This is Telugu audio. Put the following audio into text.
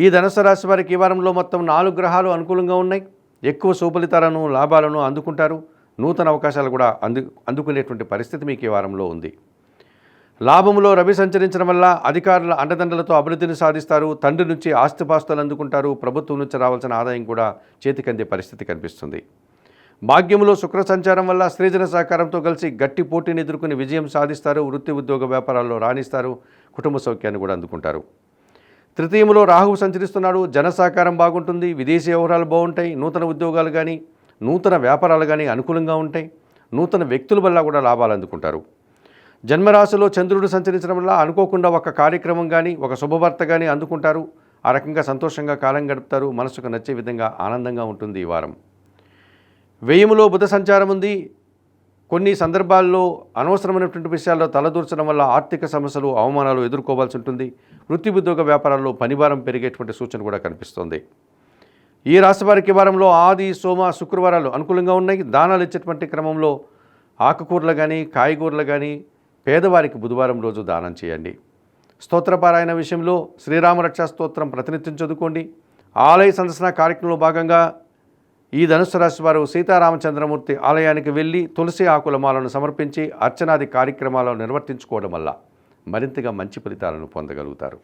ఈ ధనుసు రాశి వారికి ఈ వారంలో మొత్తం 4 గ్రహాలు అనుకూలంగా ఉన్నాయి. ఎక్కువ సుఫలితాలను లాభాలను అందుకుంటారు. నూతన అవకాశాలు కూడా అందుకునేటువంటి పరిస్థితి మీకు ఈ వారంలో ఉంది. లాభంలో రవి సంచరించడం వల్ల అధికారుల అండదండలతో అభివృద్ధిని సాధిస్తారు. తండ్రి నుంచి ఆస్తిపాస్తులు అందుకుంటారు. ప్రభుత్వం నుంచి రావాల్సిన ఆదాయం కూడా చేతికందే పరిస్థితి కనిపిస్తుంది. భాగ్యంలో శుక్ర సంచారం వల్ల స్త్రీజన సహకారంతో కలిసి గట్టి పోటీని ఎదుర్కొని విజయం సాధిస్తారు. వృత్తి ఉద్యోగ వ్యాపారాల్లో రాణిస్తారు. కుటుంబ సౌఖ్యాన్ని కూడా అందుకుంటారు. తృతీయంలో రాహువు సంచరిస్తున్నాడు. జన సహకారం బాగుంటుంది. విదేశీ వ్యవహారాలు బాగుంటాయి. నూతన ఉద్యోగాలు కానీ నూతన వ్యాపారాలు కానీ అనుకూలంగా ఉంటాయి. నూతన వ్యక్తుల వల్ల కూడా లాభాలు అందుకుంటారు. జన్మరాశిలో చంద్రుడు సంచరించడం వల్ల అనుకోకుండా ఒక కార్యక్రమం కానీ ఒక శుభవార్త కానీ అందుకుంటారు. ఆ రకంగా సంతోషంగా కాలం గడుపుతారు. మనసుకు నచ్చే విధంగా ఆనందంగా ఉంటుంది ఈ వారం. వ్యయములో బుధ సంచారం ఉంది. కొన్ని సందర్భాల్లో అనవసరమైనటువంటి విషయాల్లో తలదూర్చడం వల్ల ఆర్థిక సమస్యలు అవమానాలు ఎదుర్కోవాల్సి ఉంటుంది. వృత్తి ఉద్యోగ వ్యాపారాల్లో పనిభారం పెరిగేటువంటి సూచన కూడా కనిపిస్తోంది. ఈ రాశి వారికి వారంలో ఆది సోమ శుక్రవారాలు అనుకూలంగా ఉన్నాయి. దానాలు ఇచ్చేటువంటి క్రమంలో ఆకుకూరలు కానీ కాయగూరలు కానీ పేదవారికి బుధవారం రోజు దానం చేయండి. స్తోత్రపారాయణ విషయంలో శ్రీరామరక్షా స్తోత్రం ప్రతినిత్యం చదువుకోండి. ఆలయ సందర్శన కార్యక్రమంలో భాగంగా ఈ ధనుస్సు రాశి వారు సీతారామచంద్రమూర్తి ఆలయానికి వెళ్ళి తులసి ఆకుల మాలను సమర్పించి అర్చనాది కార్యక్రమాలను నిర్వర్తించుకోవడం వల్ల మరింతగా మంచి ఫలితాలను పొందగలుగుతారు.